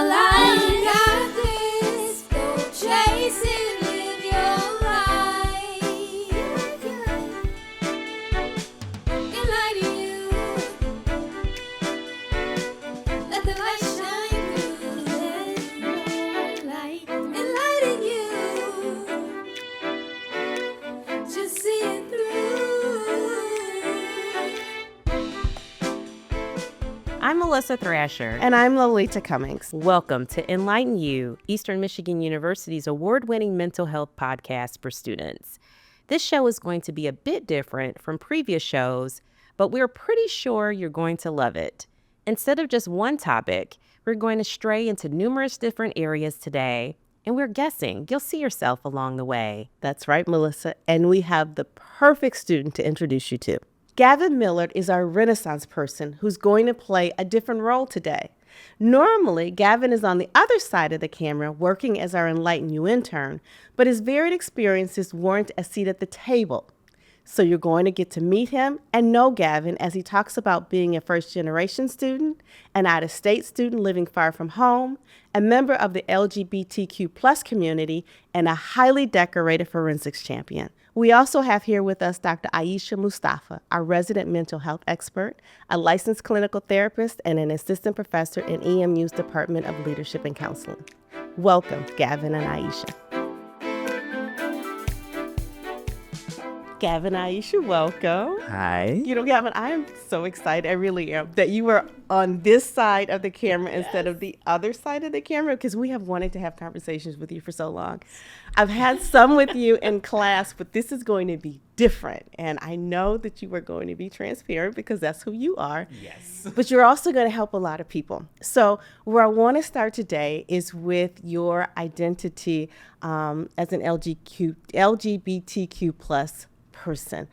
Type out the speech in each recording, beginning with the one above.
your life. You got this. Go chase it, live your life. Enlighten you. Let the light shine through. Enlighten you. Just see it through. I'm Melissa Thrasher. And I'm Lolita Cummings. Welcome to Enlighten U, Eastern Michigan University's award-winning mental health podcast for students. This show is going to be a bit different from previous shows, but we're pretty sure you're going to love it. Instead of just one topic, we're going to stray into numerous different areas today, and we're guessing you'll see yourself along the way. That's right, Melissa. And we have the perfect student to introduce you to. Gavin Millard is our Renaissance person who's going to play a different role today. Normally, Gavin is on the other side of the camera working as our Enlighten U intern, but his varied experiences warrant a seat at the table. So you're going to get to meet him and know Gavin as he talks about being a first-generation student, an out-of-state student living far from home, a member of the LGBTQ plus community, and a highly decorated forensics champion. We also have here with us Dr. Aisha Mustafa, our resident mental health expert, a licensed clinical therapist, and an assistant professor in EMU's Department of Leadership and Counseling. Welcome, Gavin and Aisha. Gavin, Aisha, welcome. Hi. You know, Gavin, I am so excited, I really am, that you were on this side of the camera instead of the other side of the camera, because we have wanted to have conversations with you for so long. I've had some with you in class, but this is going to be different. And I know that you are going to be transparent because that's who you are. Yes. But you're also going to help a lot of people. So where I want to start today is with your identity as an LGBTQ plus person.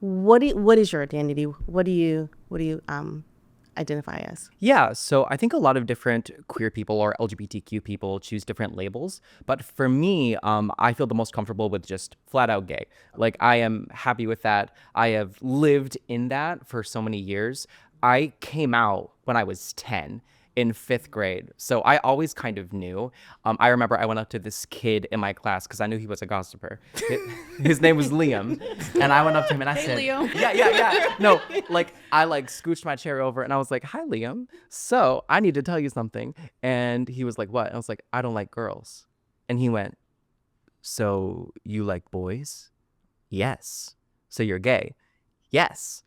What is your identity? What do you identify as? Yeah, so I think a lot of different queer people or LGBTQ people choose different labels. But for me, I feel the most comfortable with just flat out gay. Like, I am happy with that. I have lived in that for so many years. I came out when I was 10. In 5th grade. So I always kind of knew. I remember I went up to this kid in my class because I knew he was a gossiper. His name was Liam. And I went up to him and I said, Liam. Yeah. No, like I scooched my chair over and I was like, hi, Liam. So I need to tell you something. And he was like, what? And I was like, I don't like girls. And he went, so you like boys? Yes. So you're gay? Yes.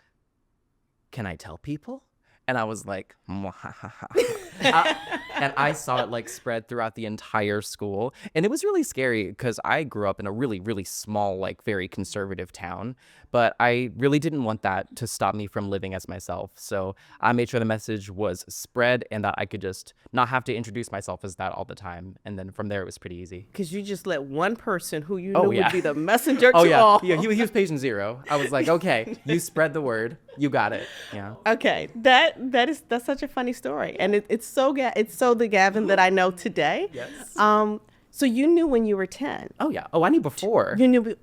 Can I tell people? And I was like, and I saw it spread throughout the entire school. And it was really scary because I grew up in a really, really small, very conservative town. But I really didn't want that to stop me from living as myself. So I made sure the message was spread and that I could just not have to introduce myself as that all the time. And then from there, it was pretty easy. Because you just let one person who you knew would be the messenger to all. Yeah, he was patient zero. I was like, okay, you spread the word. You got it. Yeah. Okay, that's such a funny story, and it's so the Gavin that I know today. Yes. So you knew when you were 10. Oh yeah. Oh, I knew before. You knew.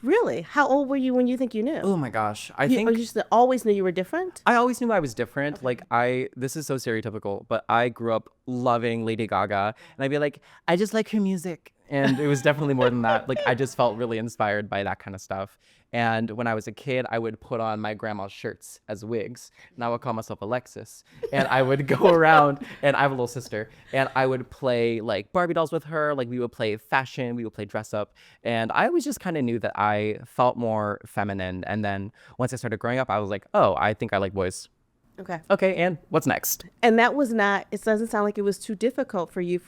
Really? How old were you when you think you knew? Oh my gosh. I You think just always knew you were different? I always knew I was different. This is so stereotypical, but I grew up loving Lady Gaga, and I'd be like, I just like her music. And it was definitely more than that. I just felt really inspired by that kind of stuff. And when I was a kid, I would put on my grandma's shirts as wigs, and I would call myself Alexis. And I would go around, and I have a little sister, and I would play Barbie dolls with her. We would play fashion, we would play dress up. And I always just kind of knew that I felt more feminine. And then once I started growing up, I was like, oh, I think I like boys. Okay, and what's next? And that was not, it doesn't sound like it was too difficult for you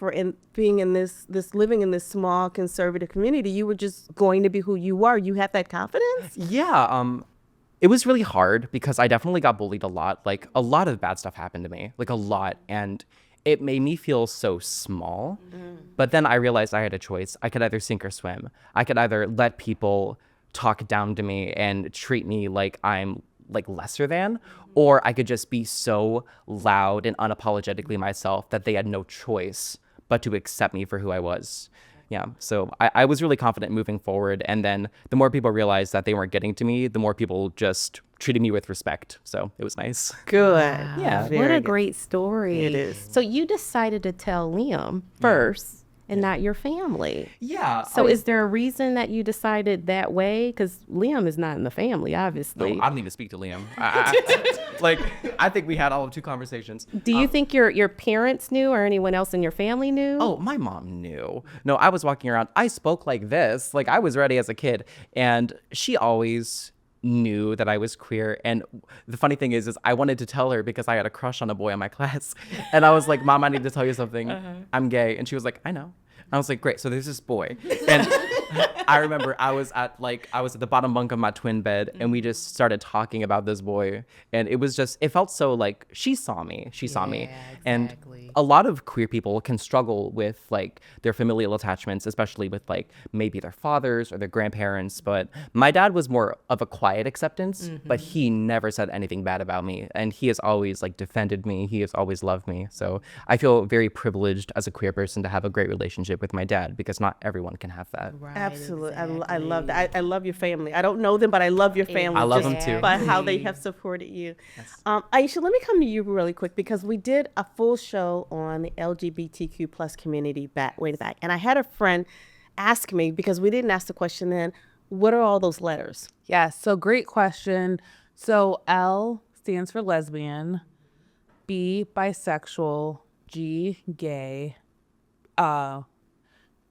living in this small conservative community. You were just going to be who you were. You had that confidence? Yeah, it was really hard because I definitely got bullied a lot. A lot of bad stuff happened to me, a lot. And it made me feel so small. But then I realized I had a choice. I could either sink or swim. I could either let people talk down to me and treat me like I'm lesser than, or I could just be so loud and unapologetically myself that they had no choice but to accept me for who I was. Yeah. So I was really confident moving forward. And then the more people realized that they weren't getting to me, the more people just treated me with respect. So it was nice. Good. Yeah. What Very a good. great story. It is. So you decided to tell Liam first and not your family. Yeah. So is there a reason that you decided that way? Because Liam is not in the family, obviously. No, I don't even speak to Liam. I think we had all of 2 conversations. Do you think your parents knew or anyone else in your family knew? Oh, my mom knew. No, I was walking around. I spoke like this. Like, I was ready as a kid. And she always knew that I was queer. And the funny thing is I wanted to tell her because I had a crush on a boy in my class. And I was like, Mom, I need to tell you something. I'm gay. And she was like, I know. I was like, great. So there's this boy. And I remember I was at the bottom bunk of my twin bed, and we just started talking about this boy. And it felt so like she saw me. And a lot of queer people can struggle with like their familial attachments, especially with like maybe their fathers or their grandparents. But my dad was more of a quiet acceptance, but he never said anything bad about me. And he has always like defended me. He has always loved me. So I feel very privileged as a queer person to have a great relationship with my dad, because not everyone can have that. Right, Absolutely. I exactly. love that. I love your family. I don't know them, but I love your family. I love just them too. by how they have supported you. Aisha, let me come to you really quick, because we did a full show on the LGBTQ plus community way back. And I had a friend ask me, because we didn't ask the question then, what are all those letters? Yes, so great question. So L stands for lesbian, B bisexual, G gay,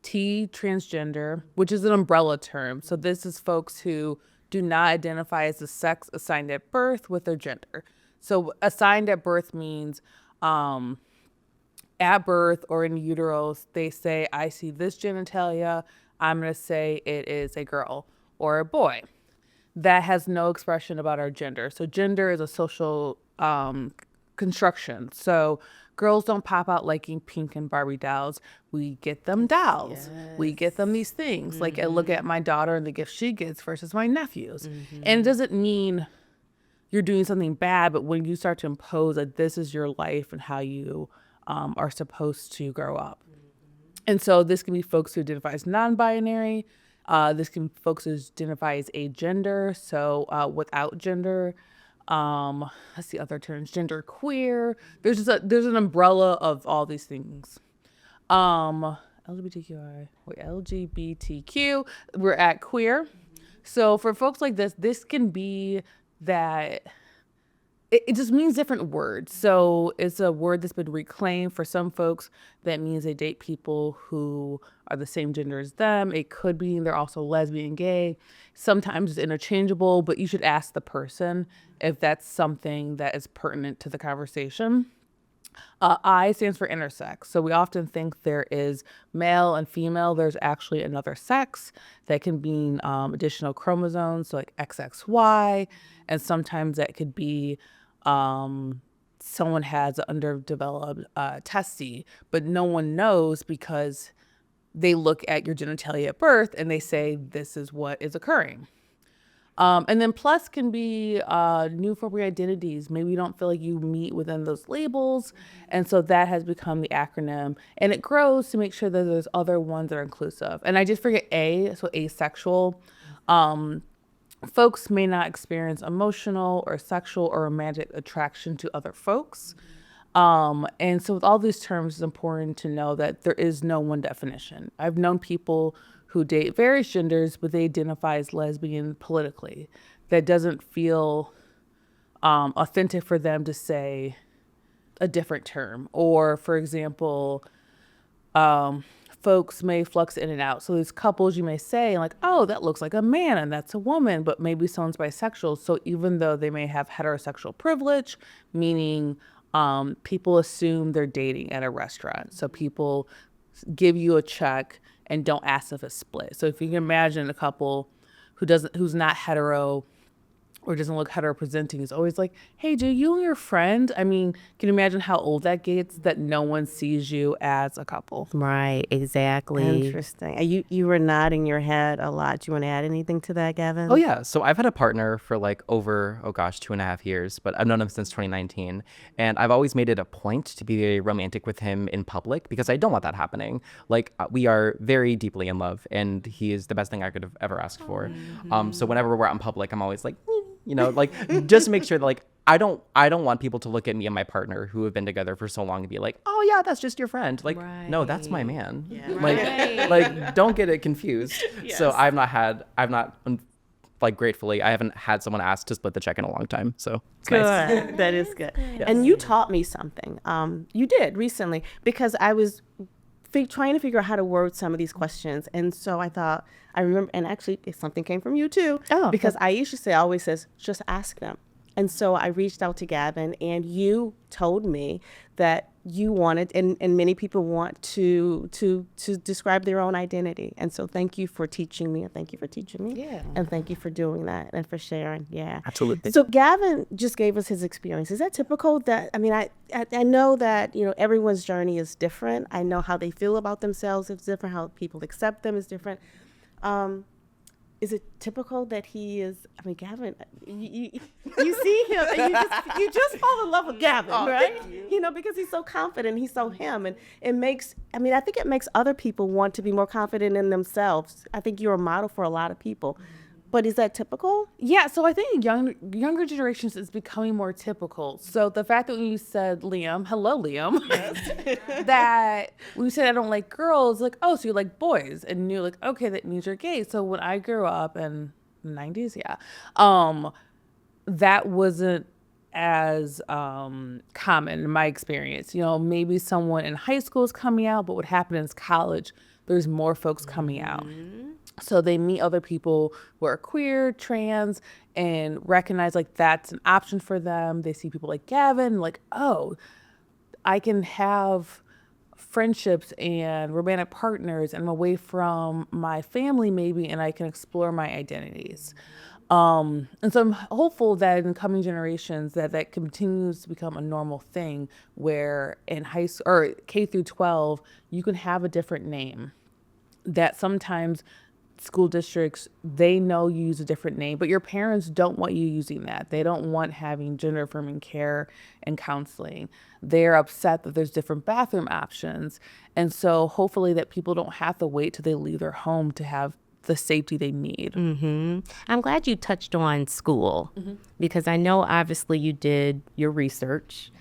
T transgender, which is an umbrella term. So this is folks who do not identify as the sex assigned at birth with their gender. So assigned at birth means at birth or in utero, they say, I see this genitalia, I'm going to say it is a girl or a boy. That has no expression about our gender. So gender is a social construction. So girls don't pop out liking pink and Barbie dolls. We get them dolls. We get them these things. Like I look at my daughter and the gift she gets versus my nephews. And it doesn't mean you're doing something bad, but when you start to impose that this is your life and how you are supposed to grow up. And so this can be folks who identify as non-binary. This can be folks who identify as agender, so without gender. That's the other terms, gender queer. There's an umbrella of all these things. LGBTQ, we're at queer. So for folks like this can be that it just means different words. So it's a word that's been reclaimed. For some folks, that means they date people who are the same gender as them. It could be they're also lesbian, gay. Sometimes it's interchangeable, but you should ask the person if that's something that is pertinent to the conversation. I stands for intersex. So we often think there is male and female. There's actually another sex that can mean additional chromosomes, so like XXY. And sometimes that could be someone has an underdeveloped testes, but no one knows because they look at your genitalia at birth and they say this is what is occurring. And then plus can be new for identities. Maybe you don't feel like you meet within those labels. And so that has become the acronym. And it grows to make sure that there's other ones that are inclusive. And I just forget A, so asexual. Folks may not experience emotional or sexual or romantic attraction to other folks. And so with all these terms, it's important to know that there is no one definition. I've known people who date various genders, but they identify as lesbian politically. That doesn't feel authentic for them to say a different term. Or, for example, folks may flux in and out. So these couples, you may say like, oh, that looks like a man and that's a woman, but maybe someone's bisexual. So even though they may have heterosexual privilege, meaning people assume they're dating at a restaurant. So people give you a check and don't ask if it's split. So if you can imagine a couple who's not hetero or doesn't look hetero-presenting is always like, hey, do you and your friend? I mean, can you imagine how old that gets, that no one sees you as a couple? Right, exactly. Interesting. You were nodding your head a lot. Do you want to add anything to that, Gavin? Oh yeah, so I've had a partner for like over 2.5 years, but I've known him since 2019, and I've always made it a point to be very romantic with him in public because I don't want that happening. Like we are very deeply in love, and he is the best thing I could have ever asked for. So whenever we're out in public, I'm always like, like just to make sure that like I don't want people to look at me and my partner who have been together for so long and be like, oh yeah, that's just your friend. Like, no, that's my man. Like don't get it confused. So I've not like gratefully, I haven't had someone ask to split the check in a long time. So it's nice. Good. That is good. And you taught me something. You did recently because I was trying to figure out how to word some of these questions. And so I thought, I remember, and actually something came from you too, because Aisha always says, just ask them. And so I reached out to Gavin, and you told me that you wanted, and many people want to describe their own identity. And so thank you for teaching me, and thank you for teaching me. Yeah. And thank you for doing that and for sharing. Yeah. Absolutely. So Gavin just gave us his experience. Is that typical? That I mean, I know that, everyone's journey is different. I know how they feel about themselves is different, how people accept them is different. Is it typical that he is? I mean, Gavin, you see him, and you just fall in love with Gavin, right? Because he's so confident, he's so him, and I think it makes other people want to be more confident in themselves. I think you're a model for a lot of people. But is that typical? Yeah, so I think younger generations is becoming more typical. So the fact that when you said Liam, hello Liam, that when you said I don't like girls, like, oh, so you like boys, and you're like, okay, that means you're gay. So when I grew up in the 90s, that wasn't as common in my experience. Maybe someone in high school is coming out, but what happened is college, there's more folks coming out. So they meet other people who are queer, trans, and recognize like that's an option for them. They see people like Gavin, like, oh, I can have friendships and romantic partners, and I'm away from my family maybe, and I can explore my identities. And so I'm hopeful that in coming generations that continues to become a normal thing where in high school or K through 12, you can have a different name. That sometimes school districts, they know you use a different name, but your parents don't want you using that. They don't want having gender affirming care and counseling. They're upset that there's different bathroom options. And so hopefully that people don't have to wait till they leave their home to have the safety they need. I'm glad you touched on school because I know obviously you did your research,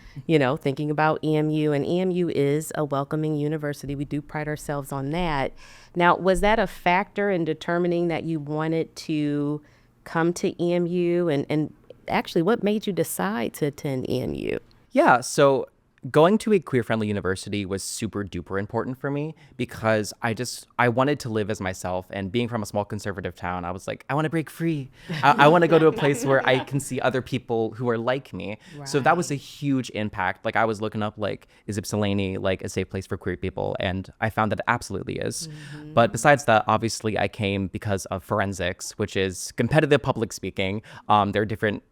thinking about EMU, and EMU is a welcoming university. We do pride ourselves on that. Now, was that a factor in determining that you wanted to come to EMU, and actually what made you decide to attend EMU? Yeah, so going to a queer-friendly university was super duper important for me because I wanted to live as myself, and being from a small conservative town, I was like, I want to break free. I want to go to a place where I can see other people who are like me. Right. So that was a huge impact. Like I was looking up like, is Ypsilanti like a safe place for queer people? And I found that it absolutely is. But besides that, obviously I came because of forensics, which is competitive public speaking. There are different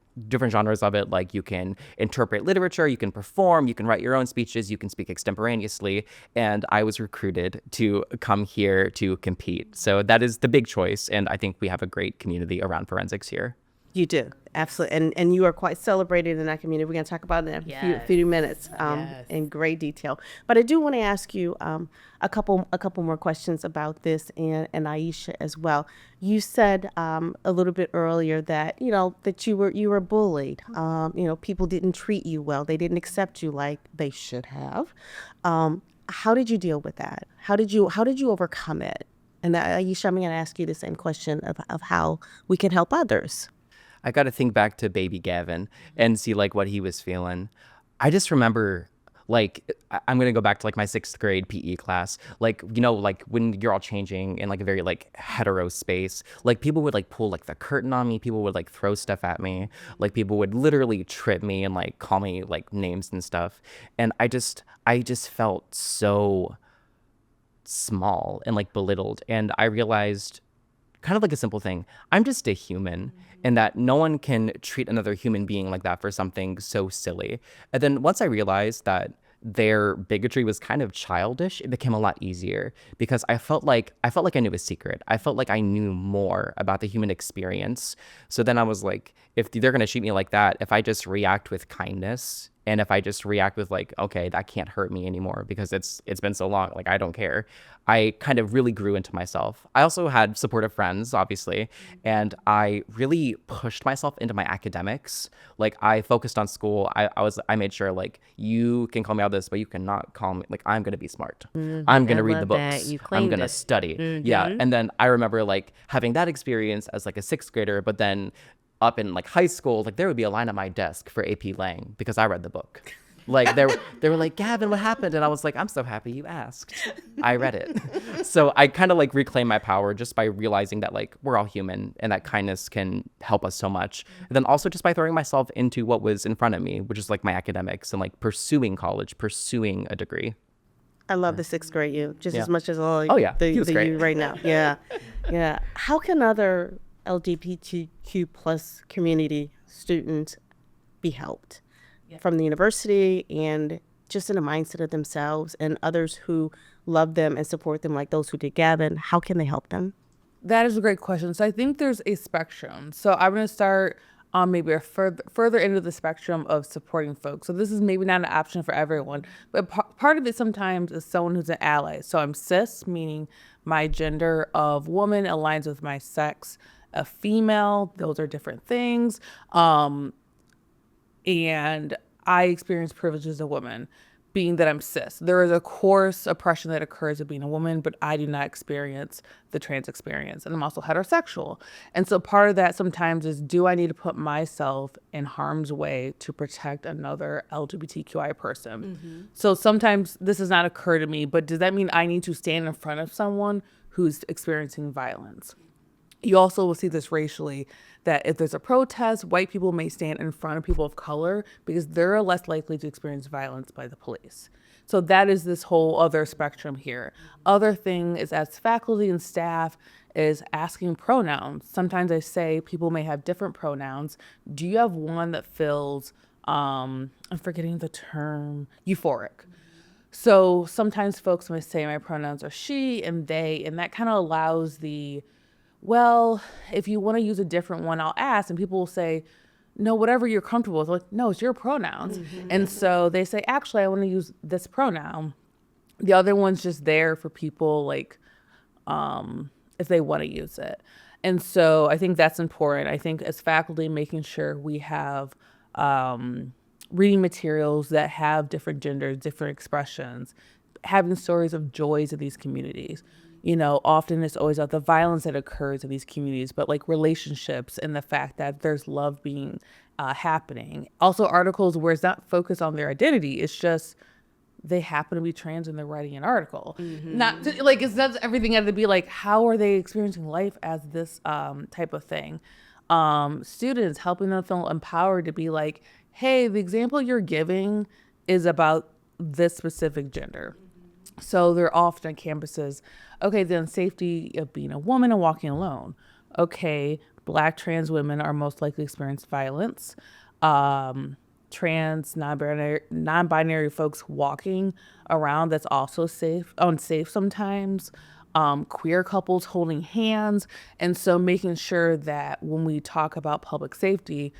genres of it. Like you can interpret literature, you can perform, you can write your own speeches, you can speak extemporaneously. And I was recruited to come here to compete. So that is the big choice. And I think we have a great community around forensics here. You do. Absolutely. And you are quite celebrated in that community. We're going to talk about it in a few minutes in great detail. But I do want to ask you a couple more questions about this, and Aisha as well. You said a little bit earlier that, that you were bullied. People didn't treat you well. They didn't accept you like they should have. How did you deal with that? How did you overcome it? And Aisha, I'm going to ask you the same question of how we can help others. I got to think back to baby Gavin and see like what he was feeling. I just remember like, I'm going to go back to like my 6th grade PE class. Like, like when you're all changing in like a very like hetero space, like people would like pull like the curtain on me. People would like throw stuff at me. Like people would literally trip me and like call me like names and stuff. And I just felt so small and like belittled. And I realized kind of like a simple thing. I'm just a human, and that no one can treat another human being like that for something so silly. And then once I realized that their bigotry was kind of childish, it became a lot easier because I felt like I knew a secret. I felt like I knew more about the human experience. So then I was like, if they're gonna treat me like that, if I just react with kindness and if I just react with like, okay, that can't hurt me anymore because it's been so long, like I don't care. I kind of really grew into myself. I also had supportive friends, obviously, and I really pushed myself into my academics. Like I focused on school. I made sure like you can call me out this, but you cannot call me like I'm gonna be smart. I'm gonna I read the love that. books. You I'm claimed gonna it. study. Yeah. And then I remember like having that experience as like a sixth grader, but then up in like high school, like there would be a line at my desk for AP Lang because I read the book. Like they were like, Gavin, what happened? And I was like, I'm so happy you asked. I read it. So I kind of like reclaim my power just by realizing that like we're all human and that kindness can help us so much. And then also just by throwing myself into what was in front of me, which is like my academics and like pursuing college, pursuing a degree. I love the sixth grade you just Yeah. as much as all Oh, yeah. the He was great. you right now. Yeah. Yeah. How can other LGBTQ plus community students be helped from the university and just in the mindset of themselves and others who love them and support them like those who did Gavin? How can they help them? That is a great question. So I think there's a spectrum. So I'm going to start on maybe a further into the spectrum of supporting folks. So this is maybe not an option for everyone, but part of it sometimes is someone who's an ally. So I'm cis, meaning my gender of woman aligns with my sex of female. Those are different things. And I experience privilege as a woman, being that I'm cis. There is a coarse oppression that occurs with being a woman, but I do not experience the trans experience. And I'm also heterosexual. And so part of that sometimes is, do I need to put myself in harm's way to protect another LGBTQI person? So sometimes this does not occur to me, but does that mean I need to stand in front of someone who's experiencing violence? You also will see this racially, that if there's a protest, white people may stand in front of people of color because they're less likely to experience violence by the police. So that is this whole other spectrum here. Other thing is, as faculty and staff, is asking pronouns. Sometimes I say people may have different pronouns. Do you have one that feels, I'm forgetting the term, euphoric? So sometimes folks may say my pronouns are she and they, and that kind of allows the, well, if you want to use a different one, I'll ask. And people will say, no, whatever you're comfortable with. Like, no, it's your pronouns. And so they say, actually, I want to use this pronoun. The other one's just there for people, like, if they want to use it. And so I think that's important. I think as faculty, making sure we have reading materials that have different genders, different expressions, having stories of joys of these communities. You know, often it's always about the violence that occurs in these communities, but like relationships and the fact that there's love being happening. Also articles where it's not focused on their identity. It's just they happen to be trans and they're writing an article. Not to, like, it's not everything had to be like, how are they experiencing life as this type of thing? Students, helping them feel empowered to be like, hey, the example you're giving is about this specific gender. So they're often on campuses. Okay, then safety of being a woman and walking alone. Okay, Black trans women are most likely to experience violence. Trans, non-binary folks walking around, that's also unsafe sometimes. Queer couples holding hands. And so making sure that when we talk about public safety,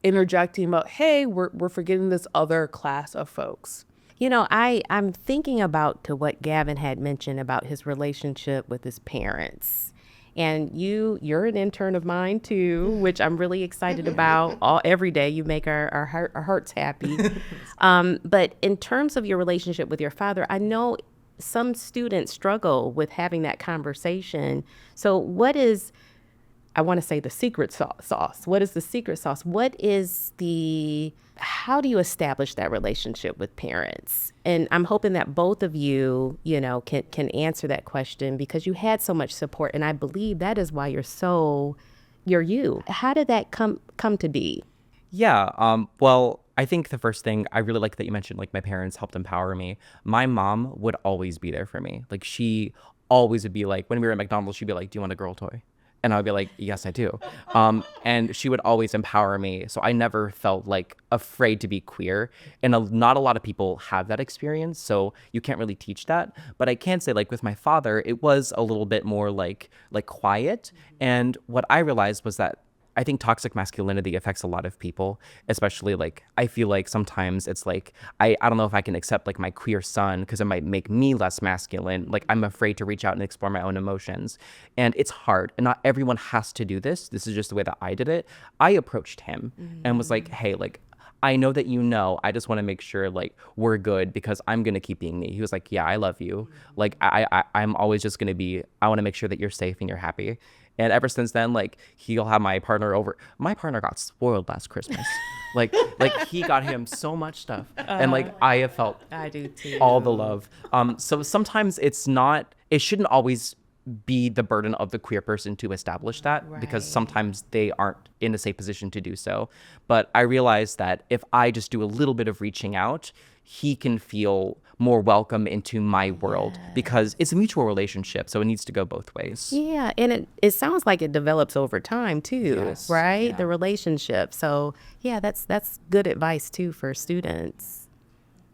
interjecting about, hey, we're forgetting this other class of folks. You know, I'm thinking about to what Gavin had mentioned about his relationship with his parents. And you're an intern of mine too, which I'm really excited about. Every day you make our hearts happy. But in terms of your relationship with your father, I know some students struggle with having that conversation. So what is, I want to say, the secret sauce? What is the secret sauce? How do you establish that relationship with parents? And I'm hoping that both of you, you know, can answer that question because you had so much support. And I believe that is why you're you. How did that come to be? Yeah. Well, I think the first thing I really like that you mentioned, like my parents helped empower me. My mom would always be there for me. Like she always would be like, when we were at McDonald's, she'd be like, do you want a girl toy? And I would be like, yes, I do. And she would always empower me. So I never felt like afraid to be queer. And not a lot of people have that experience. So you can't really teach that. But I can say, like, with my father, it was a little bit more like quiet. And what I realized was that I think toxic masculinity affects a lot of people, especially like, I feel like sometimes it's like, I don't know if I can accept like my queer son because it might make me less masculine. Like I'm afraid to reach out and explore my own emotions. And it's hard. And not everyone has to do this. This is just the way that I did it. I approached him and was like, hey, like, I know that I just want to make sure like we're good because I'm going to keep being me. He was like, yeah, I love you. Like I'm always just going to be, I want to make sure that you're safe and you're happy. And ever since then, like he'll have my partner over. My partner got spoiled last Christmas. like he got him so much stuff. And like I have felt I do too. all the love. So sometimes it shouldn't always be the burden of the queer person to establish that because sometimes they aren't in a safe position to do so. But I realized that if I just do a little bit of reaching out, he can feel more welcome into my world because it's a mutual relationship. So it needs to go both ways. Yeah, and it sounds like it develops over time too, Yes. right? Yeah. The relationship. So yeah, that's good advice too for students.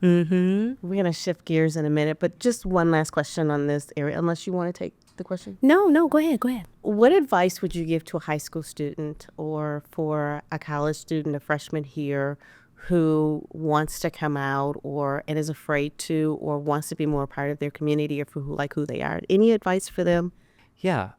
We're going to shift gears in a minute, but just one last question on this area, unless you want to take the question. No, go ahead. What advice would you give to a high school student or for a college student, a freshman here, who wants to come out and is afraid to or wants to be more a part of their community or for who they are? Any advice for them? Yeah,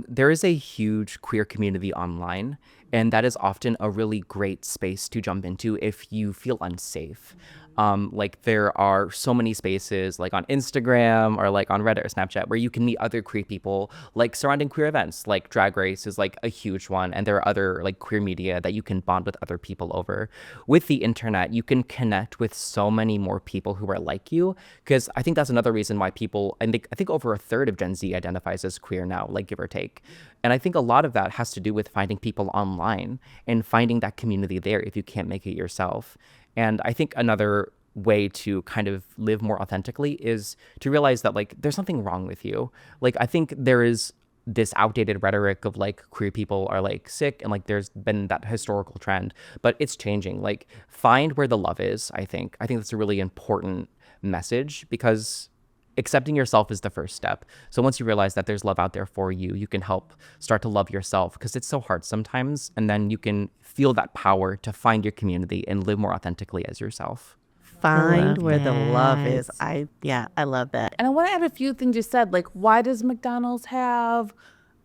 there is a huge queer community online, and that is often a really great space to jump into if you feel unsafe. Like there are so many spaces like on Instagram or like on Reddit or Snapchat where you can meet other queer people like surrounding queer events. Like Drag Race is like a huge one, and there are other like queer media that you can bond with other people over. With the internet, you can connect with so many more people who are like you, because I think that's another reason why people, I think over a third of Gen Z identifies as queer now, like give or take. And I think a lot of that has to do with finding people online and finding that community there if you can't make it yourself. And I think another way to kind of live more authentically is to realize that like there's something wrong with you. Like I think there is this outdated rhetoric of like queer people are like sick, and like there's been that historical trend, but it's changing. Like find where the love is. I think that's a really important message because accepting yourself is the first step. So once you realize that there's love out there for you, you can help start to love yourself, because it's so hard sometimes. And then you can feel that power to find your community and live more authentically as yourself. Find where the love is. I love that. And I want to add a few things you said, like why does McDonald's have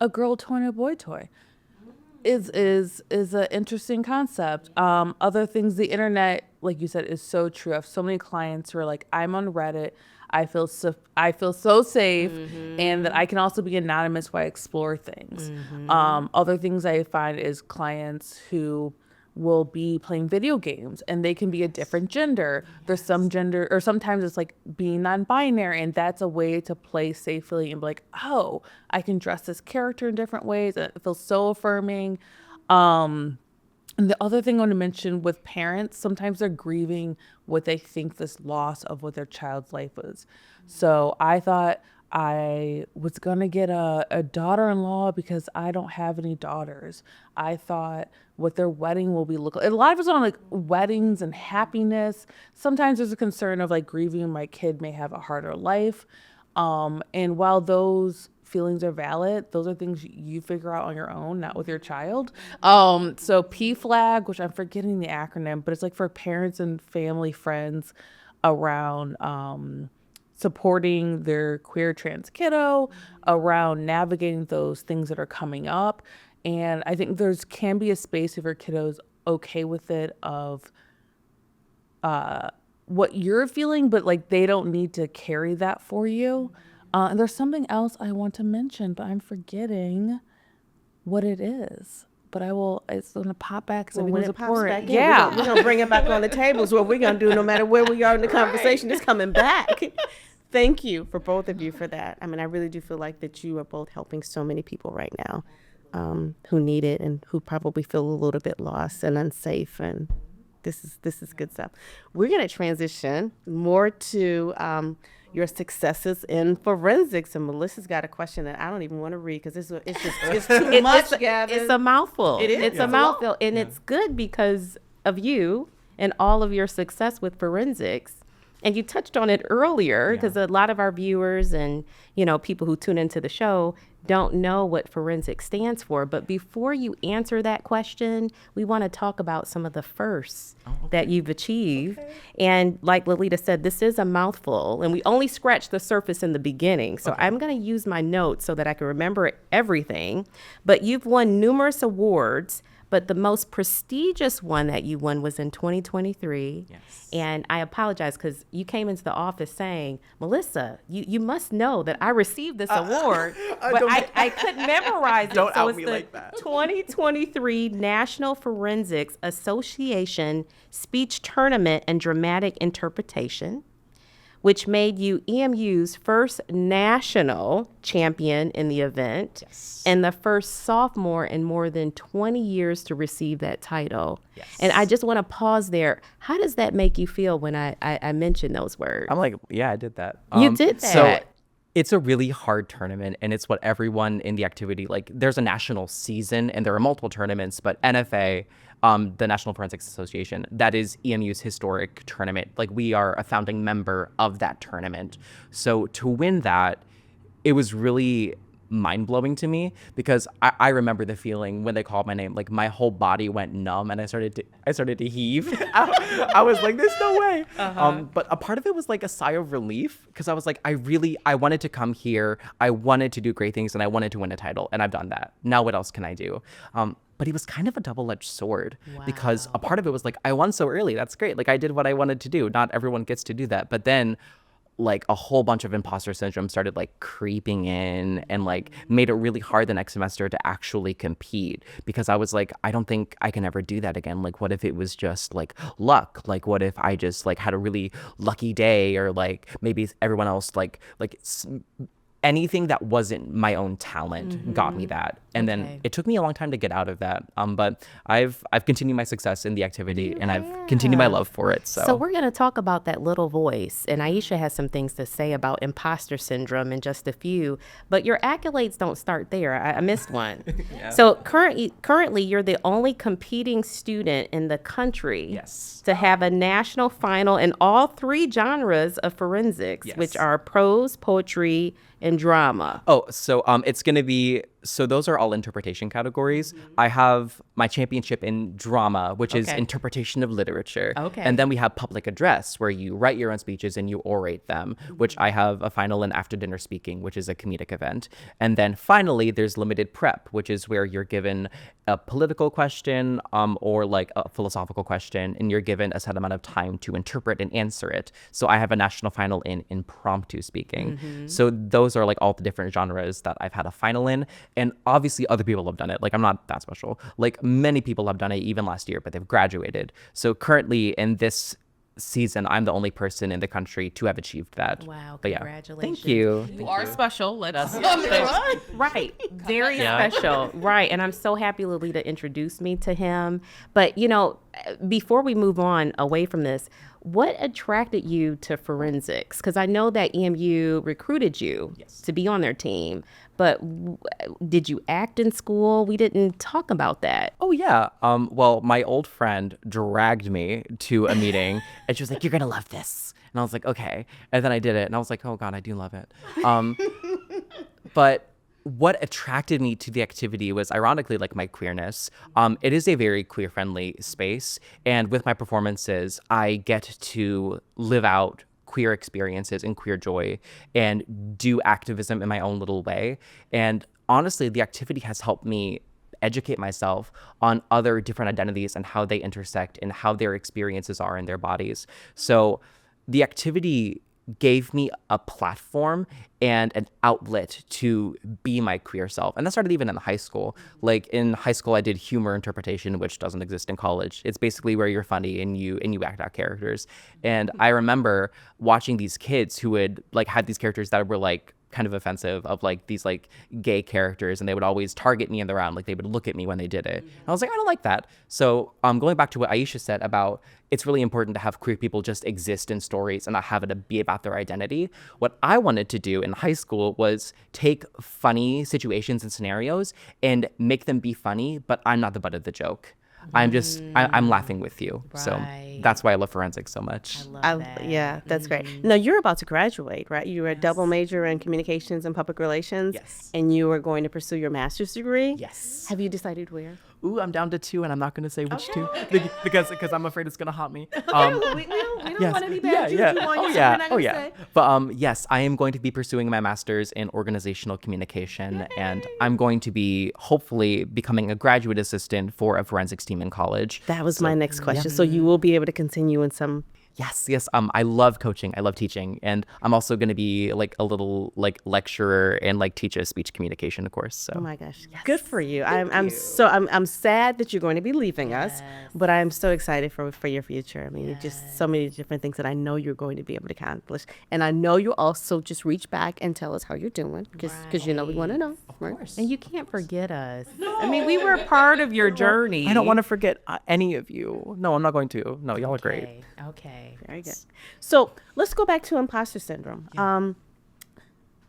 a girl toy and a boy toy? Is an interesting concept. Other things, the internet, like you said, is so true. I have so many clients who are like, I'm on Reddit. I feel so safe, and that I can also be anonymous while I explore things. Other things I find is clients who will be playing video games and they can be a different gender. There's some gender, or sometimes it's like being non-binary, and that's a way to play safely and be like, oh, I can dress this character in different ways. It feels so affirming. And the other thing I want to mention with parents, sometimes they're grieving what they think this loss of what their child's life was. So I thought I was going to get a daughter-in-law because I don't have any daughters. I thought what their wedding will be looking like. A lot of us on like weddings and happiness. Sometimes there's a concern of like grieving my kid may have a harder life. And while those feelings are valid, those are things you figure out on your own, not with your child. So PFLAG, which I'm forgetting the acronym, but it's like for parents and family friends around supporting their queer trans kiddo, around navigating those things that are coming up. And I think can be a space if your kiddo's okay with it of what you're feeling, but like they don't need to carry that for you. And there's something else I want to mention, but I'm forgetting what it is. But it's going to pop back because When it pops back in, Yeah. we're gonna bring it back on the tables. What we're going to do, no matter where we are in the conversation, it's coming back. Thank you for both of you for that. I mean, I really do feel like that you are both helping so many people right now who need it and who probably feel a little bit lost and unsafe. And this is good stuff. We're going to transition more to your successes in forensics. And Melissa's got a question that I don't even want to read because it's too much, Gavin. It's a mouthful. It is. It's Yeah. a mouthful. And it's good because of you and all of your success with forensics. And you touched on it earlier because a lot of our viewers and, people who tune into the show don't know what forensics stands for. But before you answer that question, we want to talk about some of the firsts that you've achieved. And like Lolita said, this is a mouthful and we only scratched the surface in the beginning. So I'm going to use my notes so that I can remember everything. But you've won numerous awards. But the most prestigious one that you won was in 2023. Yes. And I apologize because you came into the office saying, Melissa, you must know that I received this award, but I couldn't memorize it. Don't so out it's me the like that. 2023 National Forensics Association Speech Tournament and Dramatic Interpretation, which made you EMU's first national champion in the event and the first sophomore in more than 20 years to receive that title. Yes. And I just want to pause there. How does that make you feel when I mention those words? I'm like, yeah, I did that. You did So that. it's a really hard tournament, and it's what everyone in the activity, like, there's a national season, and there are multiple tournaments, but NFA, the National Forensics Association, that is EMU's historic tournament. Like, we are a founding member of that tournament. So to win that, it was really mind-blowing to me because I remember the feeling when they called my name. Like, my whole body went numb and I started to heave. I was like, there's no way. But a part of it was like a sigh of relief because I was like, I wanted to come here, I wanted to do great things, and I wanted to win a title, and I've done that. Now what else can I do? But it was kind of a double-edged sword because a part of it was like, I won so early, that's great, like I did what I wanted to do. Not everyone gets to do that. But then like a whole bunch of imposter syndrome started like creeping in and like made it really hard the next semester to actually compete because I was like, I don't think I can ever do that again. Like, what if it was just like luck? Like, what if I just like had a really lucky day, or like maybe everyone else anything that wasn't my own talent got me that. And then it took me a long time to get out of that. But I've continued my success in the activity and I've continued my love for it. So we're going to talk about that little voice. And Aisha has some things to say about imposter syndrome in just a few. But your accolades don't start there. I missed one. So currently, you're the only competing student in the country to have a national final in all three genres of forensics, which are prose, poetry, and drama. Oh, so it's going to be, so those are all interpretation categories. I have my championship in drama, which is interpretation of literature. And then we have public address, where you write your own speeches and you orate them, which I have a final in after dinner speaking, which is a comedic event. And then finally, there's limited prep, which is where you're given a political question or like a philosophical question, and you're given a set amount of time to interpret and answer it. So I have a national final in impromptu speaking. So those are like all the different genres that I've had a final in. And obviously other people have done it. Like, I'm not that special. Like, many people have done it even last year, but they've graduated. So currently in this season, I'm the only person in the country to have achieved that. Wow, But congratulations. thank you. You are special. Let us Right. Very special. Right. And I'm so happy Lolita introduced me to him. But, before we move on away from this, what attracted you to forensics? Because I know that EMU recruited you to be on their team, but did you act in school? We didn't talk about that. Oh, yeah. Well, my old friend dragged me to a meeting and she was like, you're going to love this. And I was like, okay. And then I did it and I was like, oh God, I do love it. But what attracted me to the activity was ironically like my queerness. It is a very queer friendly space. And with my performances, I get to live out queer experiences and queer joy and do activism in my own little way. And honestly, the activity has helped me educate myself on other different identities and how they intersect and how their experiences are in their bodies. So the activity gave me a platform and an outlet to be my queer self. And that started even in high school. Like, in high school, I did humor interpretation, which doesn't exist in college. It's basically where you're funny and you act out characters. And I remember watching these kids who would like had these characters that were like kind of offensive of like these like gay characters, and they would always target me in the round. Like they would look at me when they did it. And I was like, I don't like that. So going back to what Aisha said about it's really important to have queer people just exist in stories and not have it be about their identity. What I wanted to do in high school was take funny situations and scenarios and make them be funny, but I'm not the butt of the joke. I'm laughing with you. So Right. that's why I love forensics so much. Yeah, that's great. Now you're about to graduate, right? You were a double major in communications and public relations. Yes. And you are going to pursue your master's degree. Yes. Have you decided where? Ooh, I'm down to 2, and I'm not going to say which 2 because I'm afraid it's going to haunt me. We don't Yes. want any bad juju on you, so we're not gonna say. But yes, I am going to be pursuing my master's in organizational communication, and I'm going to be hopefully becoming a graduate assistant for a forensics team in college. That was my next question. So you will be able to continue in some. Yes. I love coaching. I love teaching, and I'm also going to be like a little like lecturer and like teach a speech communication course. So. Oh my gosh, good for you. I'm sad that you're going to be leaving us, but I'm so excited for your future. I mean, you're just so many different things that I know you're going to be able to accomplish, and I know you'll also just reach back and tell us how you're doing because you know we want to know. Right? And you can't forget us. I mean, we were a part of your journey. I don't want to forget any of you. No, I'm not going to. No, y'all are great. Okay. Very good. So let's go back to imposter syndrome.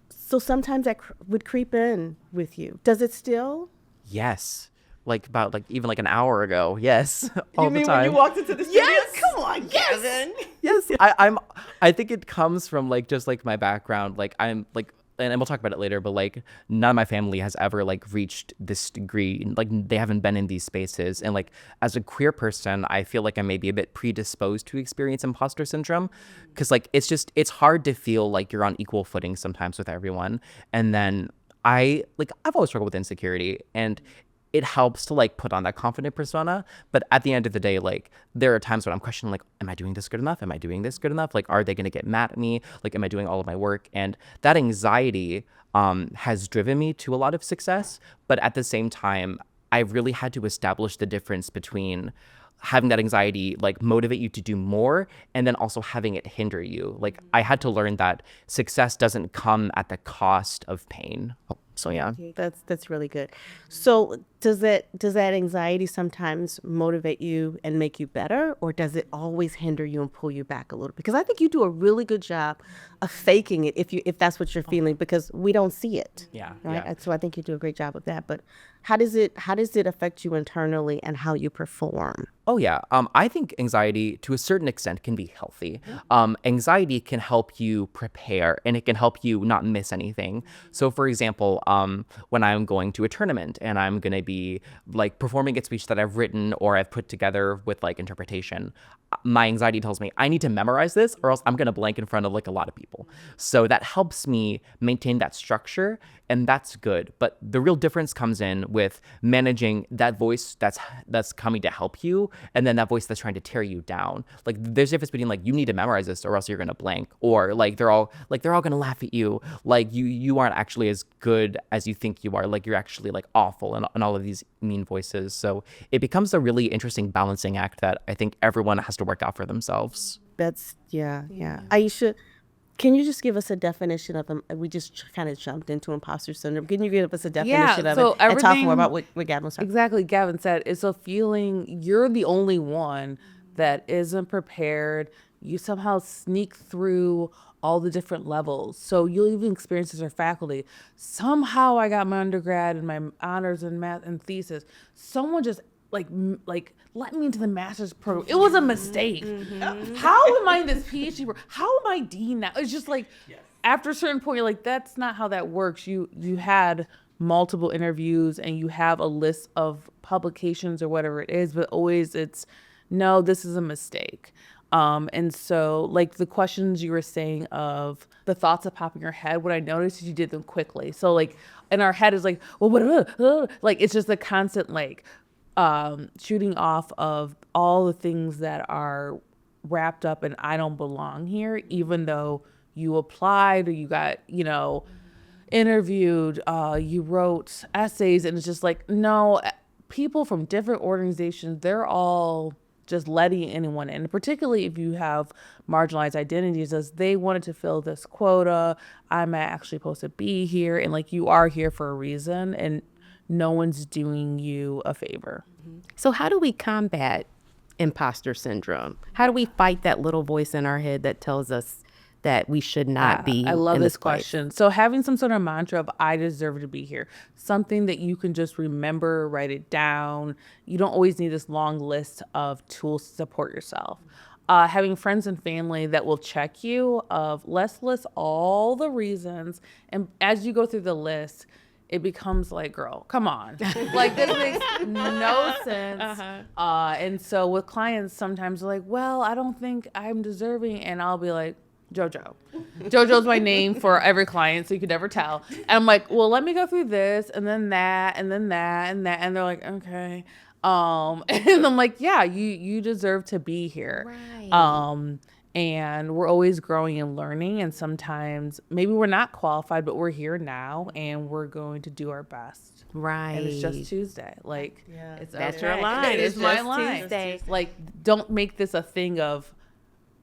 So sometimes that would creep in with you. Does it still? Yes. Like about like even like an hour ago. Yes. All the time. when you walked into the studio? Yes. Come on, Gavin. Yes. I think it comes from like just like my background. Like I'm like, and we'll talk about it later, but like none of my family has ever like reached this degree. Like they haven't been in these spaces. And like as a queer person, I feel like I may be a bit predisposed to experience imposter syndrome, because like it's hard to feel like you're on equal footing sometimes with everyone. And then I've always struggled with insecurity, and it helps to like put on that confident persona. But at the end of the day, like there are times when I'm questioning, like, am I doing this good enough? Am I doing this good enough? Like, are they going to get mad at me? Like, am I doing all of my work? And that anxiety has driven me to a lot of success. But at the same time, I've really had to establish the difference between having that anxiety like motivate you to do more and then also having it hinder you. Like I had to learn that success doesn't come at the cost of pain. So yeah. That's really good. So does that anxiety sometimes motivate you and make you better, or does it always hinder you and pull you back a little? Because I think you do a really good job of faking it if that's what you're feeling, because we don't see it. Yeah. Right. Yeah. So I think you do a great job of that. But how does it affect you internally and how you perform? Oh, yeah. I think anxiety, to a certain extent, can be healthy. Anxiety can help you prepare, and it can help you not miss anything. So, for example, when I'm going to a tournament and I'm going to be like performing a speech that I've written or I've put together with like interpretation, my anxiety tells me I need to memorize this or else I'm going to blank in front of like a lot of people. So that helps me maintain that structure, and that's good. But the real difference comes in with managing that voice that's coming to help you, and then that voice that's trying to tear you down. Like there's a difference between like you need to memorize this or else you're gonna blank, or like they're all gonna laugh at you. Like you aren't actually as good as you think you are. Like you're actually like awful, and all of these mean voices. So it becomes a really interesting balancing act that I think everyone has to work out for themselves. That's yeah. Aisha, can you just give us a definition of them? We just kind of jumped into imposter syndrome. Can you give us a definition of so it and talk more everything- about what Gavin was talking about? Exactly. Gavin said it's a feeling you're the only one that isn't prepared. You somehow sneak through all the different levels. So you'll even experience as a faculty. Somehow I got my undergrad and my honors in math and thesis. Someone just like let me into the master's program. It was a mistake. How am I in this PhD program? How am I dean now? It's just like after a certain point, you're like, that's not how that works. You had multiple interviews and you have a list of publications or whatever it is, but always it's no, this is a mistake. And so like the questions you were saying of the thoughts that pop in your head, what I noticed is you did them quickly. So like in our head is like, well, what, like it's just a constant like shooting off of all the things that are wrapped up in I don't belong here, even though you applied or you got, interviewed, you wrote essays, and it's just like, no, people from different organizations, they're all just letting anyone in, particularly if you have marginalized identities, as they wanted to fill this quota. I'm actually supposed to be here, and like you are here for a reason, and no one's doing you a favor. So how do we combat imposter syndrome? How do we fight that little voice in our head that tells us that we should not be I love in this place? question. So having some sort of mantra of I deserve to be here, something that you can just remember, write it down. You don't always need this long list of tools to support yourself. Having friends and family that will check you of let's list all the reasons. And as you go through the list, it becomes like, girl, come on. Like, this makes no sense. And so with clients, sometimes they're like, well, I don't think I'm deserving. And I'll be like, JoJo. JoJo's my name for every client, so you could never tell. And I'm like, well, let me go through this, and then that, and then that, and that. And they're like, okay. And I'm like, yeah, you deserve to be here. Right. And we're always growing and learning. And sometimes maybe we're not qualified, but we're here now, and we're going to do our best. Right. And it's just Tuesday. Like, it's That's okay. your line. It is It's my just line. Tuesday. Like, don't make this a thing of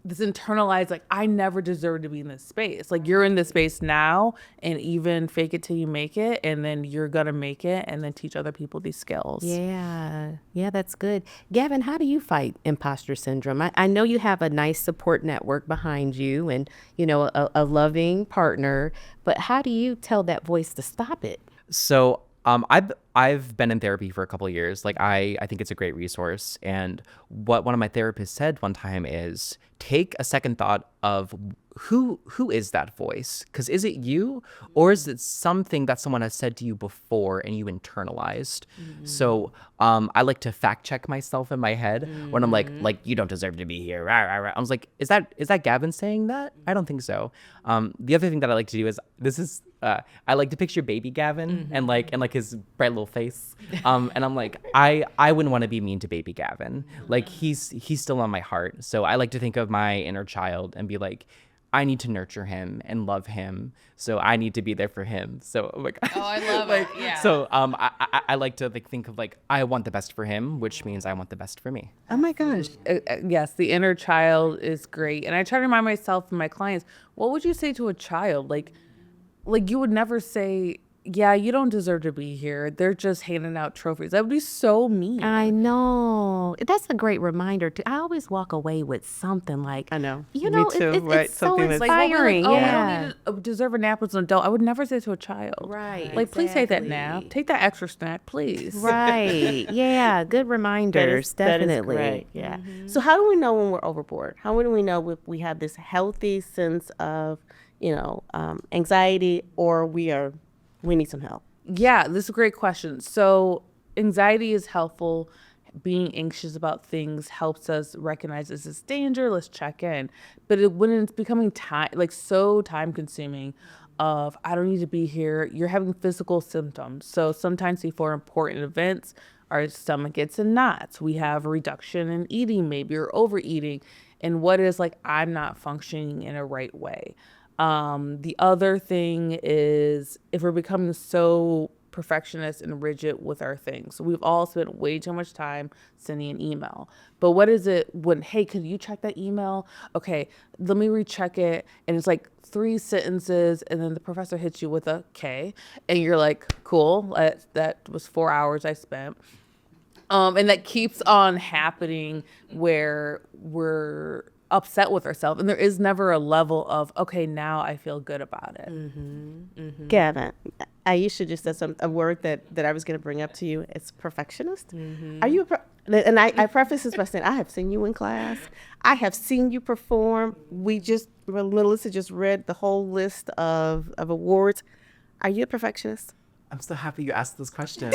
this internalized, like, I never deserve to be in this space. Like, you're in this space now, and even fake it till you make it, and then you're gonna make it, and then teach other people these skills. Yeah, that's good. Gavin, how do you fight imposter syndrome? I know you have a nice support network behind you and, a loving partner, but how do you tell that voice to stop it? So I've been in therapy for a couple of years. Like I think it's a great resource. And what one of my therapists said one time is take a second thought of who is that voice? Because is it you, or is it something that someone has said to you before and you internalized? So I like to fact check myself in my head when I'm like you don't deserve to be here. Rah, rah, rah. I was like, is that Gavin saying that? I don't think so. The other thing that I like to do is I like to picture baby Gavin and like his bright little face. And I'm like, I wouldn't want to be mean to baby Gavin. Like he's still on my heart. So I like to think of my inner child and be like, I need to nurture him and love him. So I need to be there for him. So like, Oh, I love it. Yeah. so I like to think of like, I want the best for him, which means I want the best for me. Oh my gosh. Yes, the inner child is great. And I try to remind myself and my clients, what would you say to a child? Like you would never say, yeah, you don't deserve to be here. They're just handing out trophies. That would be so mean. I know. That's a great reminder too. I always walk away with something like, I know. You Me know, too, it's right? so Something that's- Like, they'll be inspiring. like, oh, Yeah. I don't need to deserve a nap as an adult. I would never say to a child. Right, Like, please take that exactly. nap. Take that extra snack, please. Right. Yeah. Good reminders. Definitely. Great. Yeah. So how do we know when we're overboard? How do we know if we have this healthy sense of, anxiety, or we need some help? Yeah, this is a great question. So anxiety is helpful. Being anxious about things helps us recognize this is danger. Let's check in. But when it's becoming so time consuming of I don't need to be here, you're having physical symptoms. So sometimes before important events, our stomach gets in knots. We have a reduction in eating maybe or overeating. And what is like, I'm not functioning in a right way. The other thing is if we're becoming so perfectionist and rigid with our things. So we've all spent way too much time sending an email. But what is it when, hey, could you check that email? Okay, let me recheck it. And it's like 3 sentences, and then the professor hits you with a K, and you're like, cool, that was 4 hours I spent. And that keeps on happening where we're upset with ourselves, and there is never a level of, okay, now I feel good about it. Gavin, Aisha just said a word that I was going to bring up to you. It's perfectionist. Are you and I preface this by saying I have seen you in class. I have seen you perform. Melissa just read the whole list of awards. Are you a perfectionist? I'm so happy you asked this question.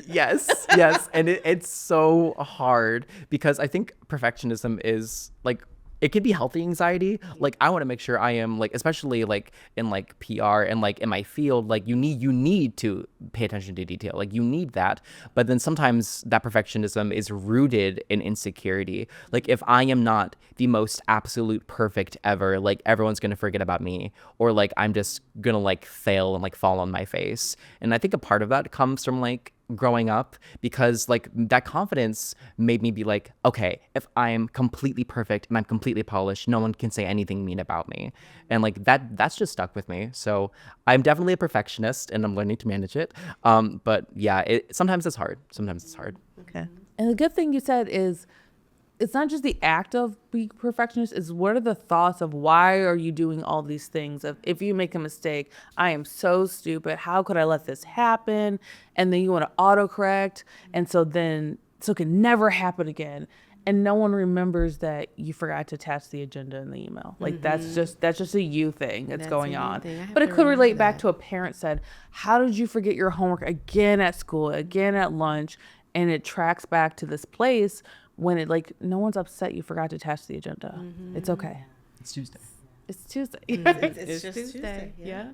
Yes. And it's so hard because I think perfectionism is like, it could be healthy anxiety. Like I want to make sure I am like, especially like in like PR and like in my field, like you need to pay attention to detail. Like you need that. But then sometimes that perfectionism is rooted in insecurity. Like if I am not the most absolute perfect ever, like everyone's going to forget about me, or like I'm just going to like fail and like fall on my face. And I think a part of that comes from like growing up, because like that confidence made me be like, okay, if I'm completely perfect and I'm completely polished, no one can say anything mean about me. And like that's just stuck with me. So I'm definitely a perfectionist and I'm learning to manage it. But yeah, sometimes it's hard. Sometimes it's hard. Okay. And the good thing you said is it's not just the act of being perfectionist, is what are the thoughts of why are you doing all these things? Of if you make a mistake, I am so stupid. How could I let this happen? And then you want to autocorrect. And so it can never happen again. And no one remembers that you forgot to attach the agenda in the email. Like that's just a you thing that's going a you on. thing. I have But it to could relate remember back that. to a parent said, how did you forget your homework again at school, again at lunch? And it tracks back to this place when it like no one's upset you forgot to attach the agenda. It's okay. It's Tuesday. It's Tuesday. It's just Tuesday. Yeah.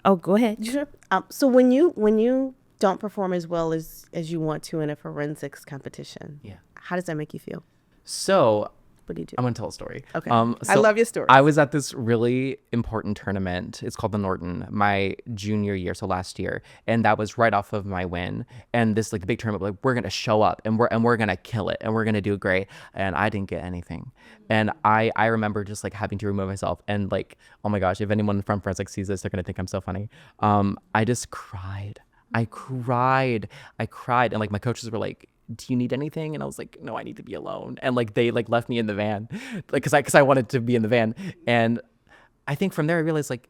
Oh, go ahead. Sure. So when you don't perform as well as you want to in a forensics competition, Yeah. how does that make you feel? So What do you do? I'm gonna tell a story. Okay. So I love your stories. I was at this really important tournament. It's called the Norton, my junior year, so last year, and that was right off of my win. And this like big tournament, like we're gonna show up and we're gonna kill it and we're gonna do great. And I didn't get anything. And I remember just like having to remove myself and like, oh my gosh, if anyone from forensics sees this, they're gonna think I'm so funny. I just cried. I cried. And like my coaches were like, do you need anything? And I was like, no, I need to be alone. And like they like left me in the van, like because I wanted to be in the van. And I think from there I realized like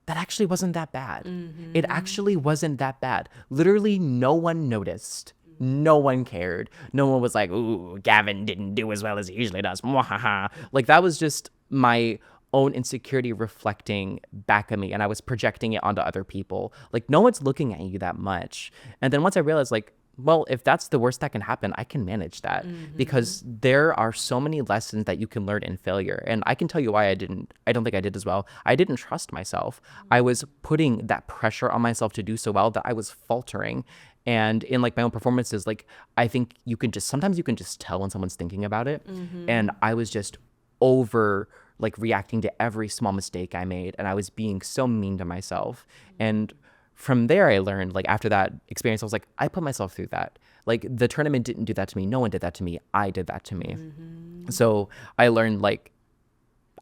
that actually wasn't that bad. It actually wasn't that bad. Literally no one noticed. No one cared. No one was like, ooh, Gavin didn't do as well as he usually does. Mwahaha. Like that was just my own insecurity reflecting back at me, and I was projecting it onto other people. Like no one's looking at you that much. And then once I realized like, well, if that's the worst that can happen, I can manage that because there are so many lessons that you can learn in failure. And I can tell you why I don't think I did as well. I didn't trust myself. I was putting that pressure on myself to do so well that I was faltering. And in like my own performances, like I think sometimes you can just tell when someone's thinking about it. And I was just over like reacting to every small mistake I made. And I was being so mean to myself. And from there, I learned, like, after that experience, I was like, I put myself through that. Like, the tournament didn't do that to me. No one did that to me. I did that to me. So I learned, like,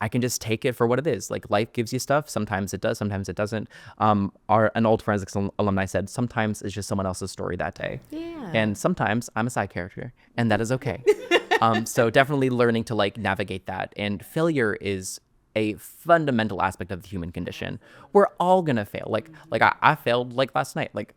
I can just take it for what it is. Like, life gives you stuff. Sometimes it does. Sometimes it doesn't. An old forensics alumni said, sometimes it's just someone else's story that day. Yeah. And sometimes I'm a side character, and that is okay. So definitely learning to, like, navigate that. And failure is a fundamental aspect of the human condition. We're all gonna fail. Like I failed like last night. Like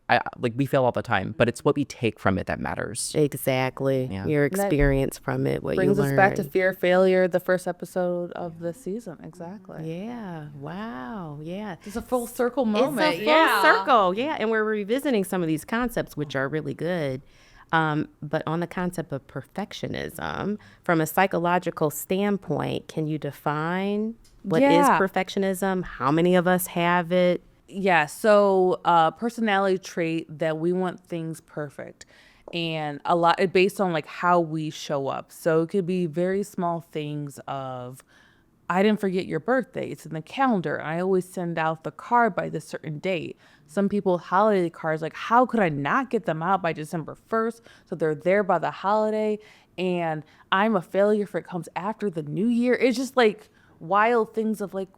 we fail all the time, but it's what we take from it that matters. Exactly. Yeah. Your experience from it, what you Brings learned. us back to fear of failure, the first episode of the season. Exactly. Yeah. Wow. Yeah. It's a full circle moment. It's a full circle, yeah. And we're revisiting some of these concepts, which are really good. But on the concept of perfectionism, from a psychological standpoint, can you define what is Yeah. perfectionism? How many of us have it? Yeah, so personality trait that we want things perfect, and a lot based on like how we show up. So it could be very small things of, I didn't forget your birthday. It's in the calendar. I always send out the card by this certain date. Some people holiday cards, like how could I not get them out by December 1st so they're there by the holiday? And I'm a failure if it comes after the new year. It's just like wild things of like,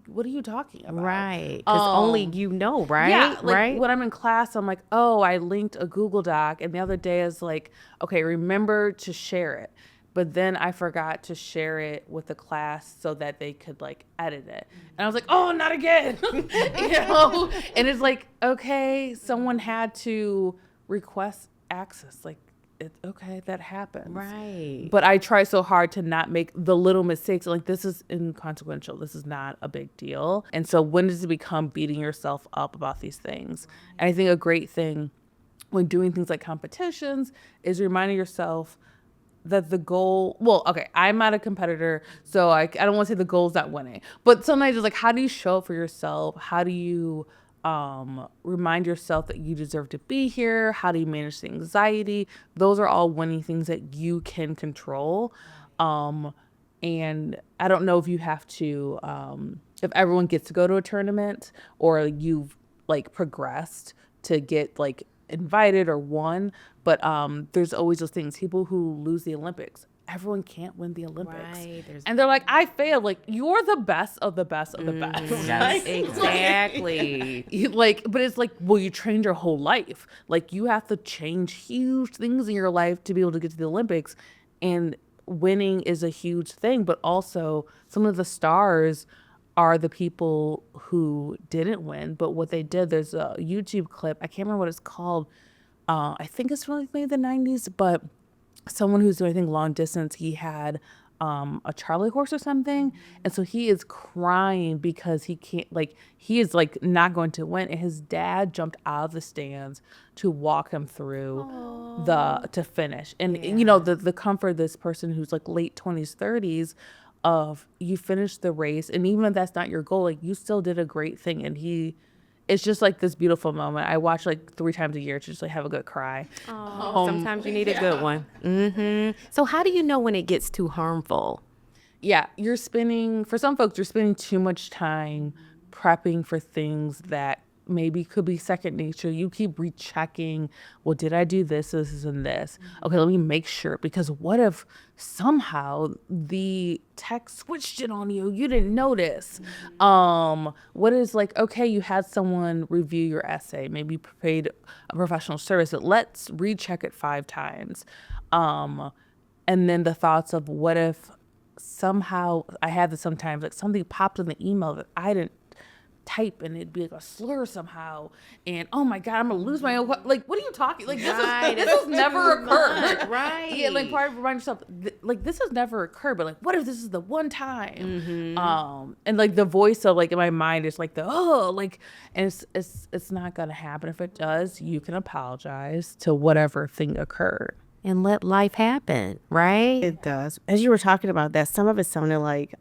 what are you talking about? Right. Because only you know, right? Yeah, like right. when I'm in class, I'm like, oh, I linked a Google Doc, and the other day I was like, okay, remember to share it. But then I forgot to share it with the class so that they could like edit it. And I was like, oh, not again. And it's like, okay, someone had to request access. Like, okay, that happens. Right. But I try so hard to not make the little mistakes. Like, this is inconsequential. This is not a big deal. And so when does it become beating yourself up about these things? And I think a great thing when doing things like competitions is reminding yourself that the goal, I'm not a competitor, so I don't want to say the goal is not winning. But sometimes it's like, how do you show up for yourself? How do you remind yourself that you deserve to be here? How do you manage the anxiety? Those are all winning things that you can control. And I don't know if you have to, if everyone gets to go to a tournament or you've like progressed to get like invited or won, but there's always those things. People who lose the Olympics, everyone can't win the Olympics. Right, And they're like, I failed. Like, you're the best of the best of the best. Yes, exactly. But it's like, well, you trained your whole life. Like, you have to change huge things in your life to be able to get to the Olympics. And winning is a huge thing, but also some of the stars are the people who didn't win, but what they did. There's a YouTube clip, I can't remember what it's called. I think it's from like maybe the 90s, but someone who's doing, I think, long distance, he had a Charlie horse or something, and so he is crying because he can't, like, he is like not going to win, and his dad jumped out of the stands to walk him through to finish. And you know, the comfort of this person who's like late 20s 30s of, you finished the race, and even if that's not your goal, like, you still did a great thing. And it's just like this beautiful moment. I watch like 3 times a year to just like have a good cry. Sometimes you need a good one. So how do you know when it gets too harmful? Yeah, for some folks, you're spending too much time prepping for things that maybe could be second nature. You keep rechecking, well, did I do this, and this? Okay, let me make sure, because what if somehow the tech switched it on you? You didn't notice. What is like, okay, you had someone review your essay, maybe you paid a professional service, but let's recheck it 5 times. And then the thoughts of, what if somehow, I have this sometimes, like something popped in the email that I didn't type, and it'd be like a slur somehow, and oh my god, I'm gonna lose my own, like, what are you talking, like, this has never occurred, right? Yeah, like, part of remind yourself, like, this has never occurred, but like, what if this is the one time? And like the voice of, like, in my mind is like and it's not gonna happen. If it does, you can apologize to whatever thing occurred And let life happen, right? It does. As you were talking about that, some of it sounded like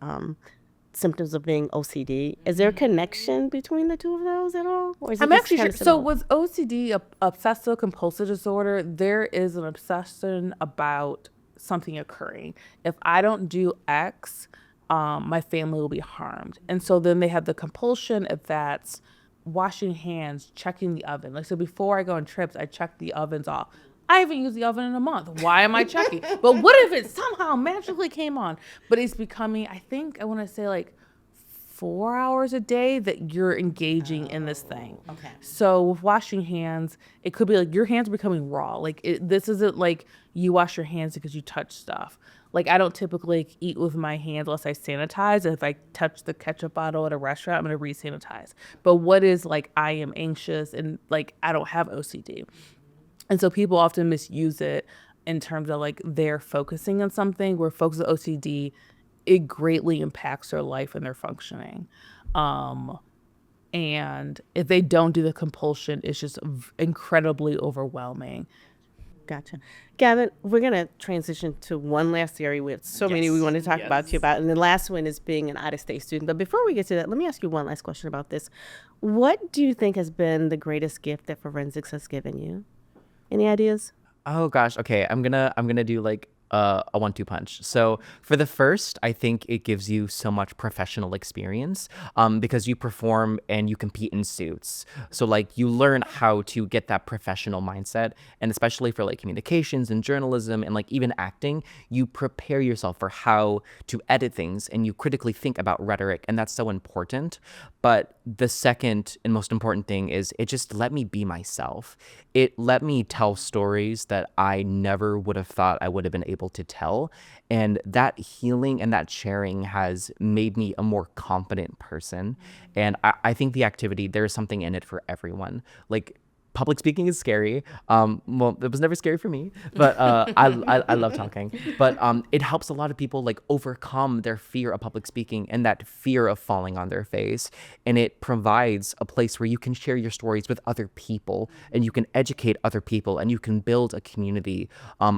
symptoms of being OCD. Is there a connection between the two of those at all? Or is it I'm just actually kind sure. of So similar? with OCD, obsessive compulsive disorder, there is an obsession about something occurring. If I don't do X, my family will be harmed. And so then they have the compulsion, if that's washing hands, checking the oven. Like, so before I go on trips, I check the ovens off. I haven't used the oven in a month. Why am I checking? But what if it somehow magically came on? But it's becoming, I think, I want to say like 4 hours a day that you're engaging in this thing. Okay. So with washing hands, it could be like your hands are becoming raw. Like, this isn't like you wash your hands because you touch stuff. Like, I don't typically like, eat with my hands unless I sanitize. If I touch the ketchup bottle at a restaurant, I'm going to re-sanitize. But what is like, I am anxious and like, I don't have OCD. And so people often misuse it in terms of like they're focusing on something, where folks with OCD, it greatly impacts their life and their functioning. And if they don't do the compulsion, it's just incredibly overwhelming. Gotcha. Gavin, we're going to transition to one last area. We have so many we want to talk about to you about. And the last one is being an out-of-state student. But before we get to that, let me ask you one last question about this. What do you think has been the greatest gift that forensics has given you? Any ideas? Oh gosh, okay. I'm gonna do like a 1-2 punch. So for the first, I think it gives you so much professional experience because you perform and you compete in suits. So like you learn how to get that professional mindset, and especially for like communications and journalism and like even acting, you prepare yourself for how to edit things and you critically think about rhetoric, and that's so important. But the second and most important thing is it just let me be myself. It let me tell stories that I never would have thought I would have been able to tell. And that healing and that sharing has made me a more confident person. And I think the activity, there's something in it for everyone. Like, public speaking is scary. Well, it was never scary for me, but I love talking. But it helps a lot of people like overcome their fear of public speaking and that fear of falling on their face. And it provides a place where you can share your stories with other people, and you can educate other people, and you can build a community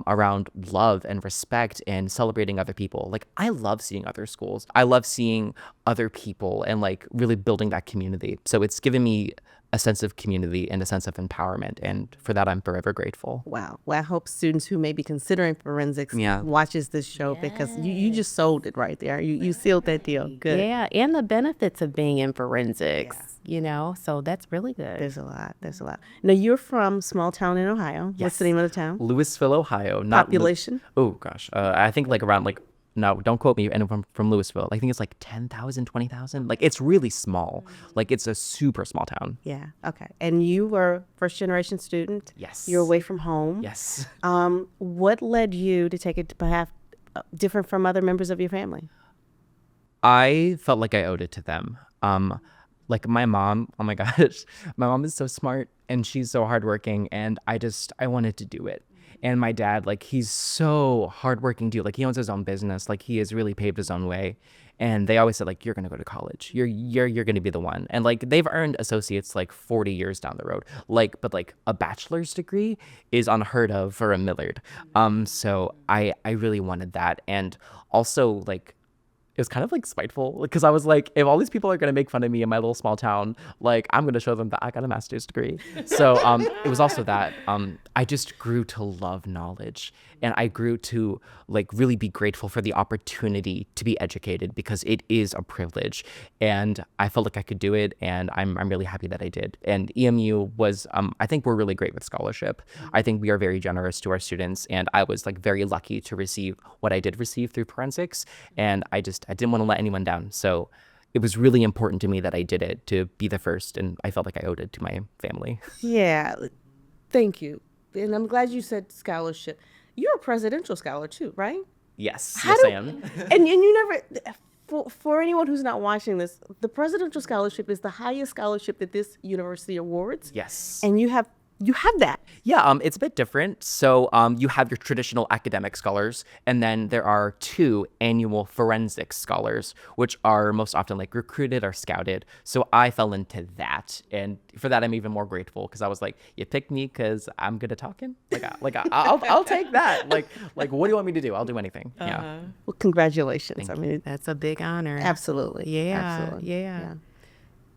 around love and respect and celebrating other people. Like, I love seeing other schools. I love seeing other people and like really building that community. So it's given me a sense of community and a sense of self-empowerment. And for that, I'm forever grateful. Wow. Well, I hope students who may be considering forensics Yeah. watches this show because you just sold it right there. You sealed that deal. Good. Yeah, and the benefits of being in forensics, you know, so that's really good. There's a lot. There's a lot. Now, you're from small town in Ohio. What's the name of the town? Louisville, Ohio. Not Population? oh, gosh. I think like around like, no, don't quote me. And from Louisville, I think it's like 10,000, 20,000. Like it's really small. Like it's a super small town. Yeah. Okay. And you were first generation student. Yes. You're away from home. Yes. What led you to take it to perhaps different from other members of your family? I felt like I owed it to them. Like my mom, oh my gosh, my mom is so smart and she's so hardworking, and I wanted to do it. And my dad, like, he's so hardworking too. Like, he owns his own business. Like, he has really paved his own way. And they always said, like, you're gonna go to college. You're gonna be the one. And like, they've earned associates like 40 years down the road. Like, but like a bachelor's degree is unheard of for a Millard. So I really wanted that. And also like, it was kind of like spiteful because I was like, if all these people are going to make fun of me in my little small town, like I'm going to show them that I got a master's degree. So it was also that I just grew to love knowledge, and I grew to like really be grateful for the opportunity to be educated because it is a privilege, and I felt like I could do it, and I'm really happy that I did. And EMU was, I think we're really great with scholarship. I think we are very generous to our students, and I was like very lucky to receive what I did receive through forensics, and I didn't want to let anyone down. So it was really important to me that I did it to be the first, and I felt like I owed it to my family. Yeah. Thank you. And I'm glad you said scholarship. You're a presidential scholar too, right? Yes, How yes, do- I am. And you never, for anyone who's not watching this, the presidential scholarship is the highest scholarship that this university awards. Yes. And you have that. Yeah, it's a bit different. So you have your traditional academic scholars, and then there are 2 annual forensic scholars, which are most often like recruited or scouted. So I fell into that, and for that I'm even more grateful because I was like, you picked me because I'm good at talking. I'll take that. Like what do you want me to do? I'll do anything. Yeah. Well, congratulations. I mean, That's a big honor. absolutely. Yeah, Absolutely. yeah.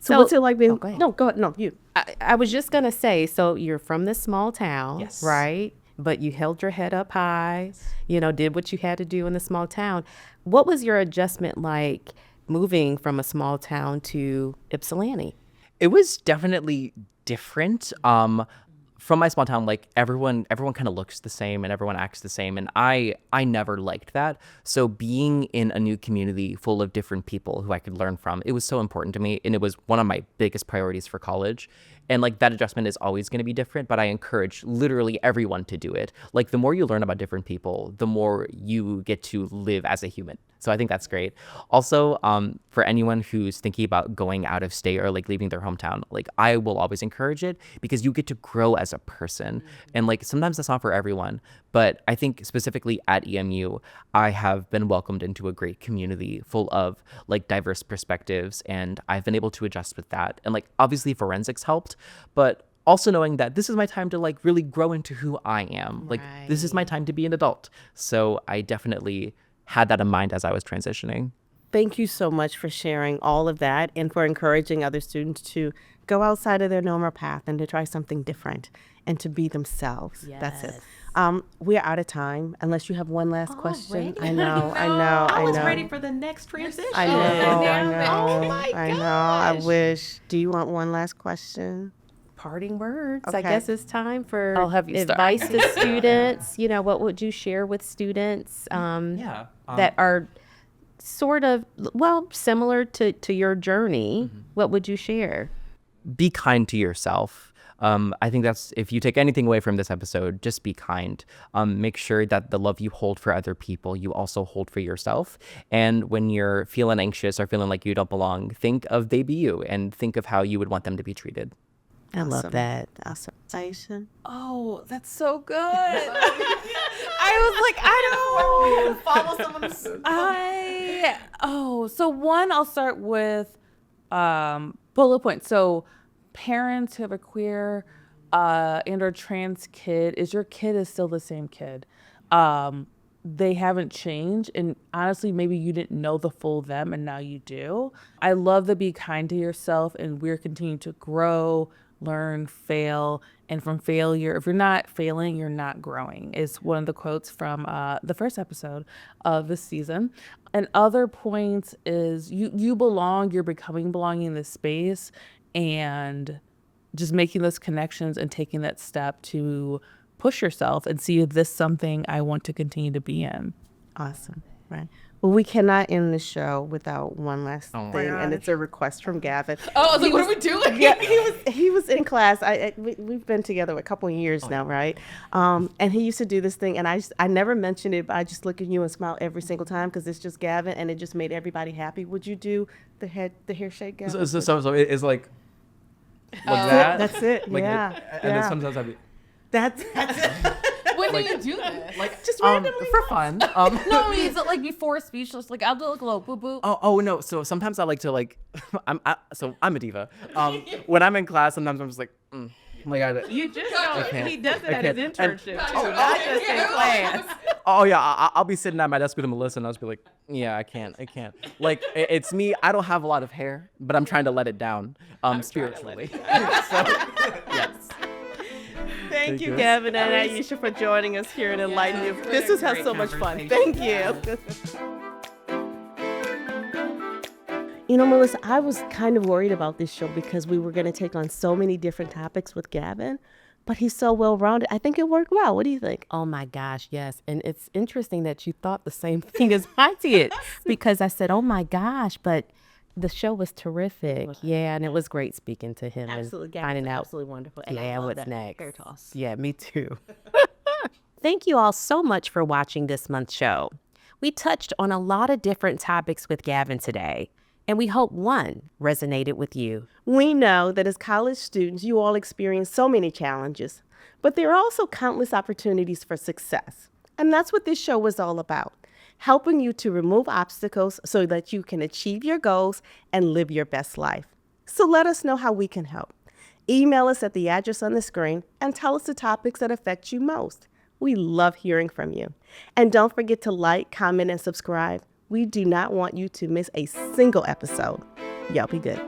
So, So- what's it like being? Oh, go ahead. No, go ahead. No, you. I was just going to say, so you're from this small town, Yes. right? But you held your head up high, you know, did what you had to do in the small town. What was your adjustment like moving from a small town to Ypsilanti? It was definitely different. From my small town, like everyone kind of looks the same and everyone acts the same, and I never liked that. So being in a new community full of different people who I could learn from, it was so important to me, and it was one of my biggest priorities for college. And like that adjustment is always going to be different, but I encourage literally everyone to do it. Like the more you learn about different people, the more you get to live as a human. So I think that's great. Also, for anyone who's thinking about going out of state or like leaving their hometown, like I will always encourage it because you get to grow as a person. And like sometimes that's not for everyone, but I think specifically at EMU, I have been welcomed into a great community full of like diverse perspectives, and I've been able to adjust with that. And like obviously forensics helped, but also knowing that this is my time to like really grow into who I am. Like this is my time to be an adult. So I definitely had that in mind as I was transitioning. Thank you so much for sharing all of that and for encouraging other students to go outside of their normal path and to try something different and to be themselves. That's it. We're out of time unless you have one last question. I know. I was ready for the next transition. I know. Oh my I know. I wish. Do you want one last question? Parting words. I Okay. guess it's time for I'll have you start. advice to students. You know, what would you share with students that are sort of, well, similar to your journey? What would you share? Be kind to yourself. I think that's, if you take anything away from this episode, just be kind. Make sure that the love you hold for other people, you also hold for yourself. And when you're feeling anxious or feeling like you don't belong, think of baby you and think of how you would want them to be treated. I love that. Awesome. Aisha? Oh, that's so good. I was like, I don't follow someone's. So one, I'll start with bullet points. So parents who have a queer and or trans kid, your kid is still the same kid. They haven't changed, and honestly maybe you didn't know the full them and now you do. I love the be kind to yourself, and we're continuing to grow. learn, fail, and from failure, if you're not failing, you're not growing, is one of the quotes from the first episode of this season. And other points is you belong, you're becoming belonging in this space, and just making those connections and taking that step to push yourself and see if this is something I want to continue to be in. Awesome. Right. Well, we cannot end the show without one last Oh my thing, and it's a request from Gavin. Oh, I was like, what are we doing? Yeah, he was in class. We've been together a couple of years now, right? And he used to do this thing, and I never mentioned it, but I just look at you and smile every single time because it's just Gavin, and it just made everybody happy. Would you do the hair shake, Gavin? So it's like that. That's it. Like, Yeah. And yeah. then sometimes I'd be That's When do you do this? like just randomly. for fun. No, I mean, is it like before speechless? Like I'll do like a little boop boop. Oh no. So sometimes I like to like I'm a diva. When I'm in class, sometimes I'm just like. Like You just can't. don't. He does it I at his can't. internship And- too, not just in class. Oh yeah, I'll be sitting at my desk with Melissa, and I'll just be like, yeah, I can't. Like it's me. I don't have a lot of hair, but I'm trying to let it down, spiritually. So yes. Thank you, you. Gavin and Aisha, for joining us here in Enlighten U. This was so much fun. Thank you. You know, Melissa, I was kind of worried about this show because we were going to take on so many different topics with Gavin, but he's so well-rounded. I think it worked well. What do you think? Oh my gosh, yes. And it's interesting that you thought the same thing as I did because I said, oh my gosh, but the show was terrific. Yeah, and it was great speaking to him Absolutely, and Gavin's finding out absolutely wonderful. And I yeah, love what's that next. hair toss. Yeah, me too. Thank you all so much for watching this month's show. We touched on a lot of different topics with Gavin today, and we hope one resonated with you. We know that as college students, you all experience so many challenges, but there are also countless opportunities for success. And that's what this show is all about, helping you to remove obstacles so that you can achieve your goals and live your best life. So let us know how we can help. Email us at the address on the screen and tell us the topics that affect you most. We love hearing from you. And don't forget to like, comment, and subscribe. We do not want you to miss a single episode. Y'all be good.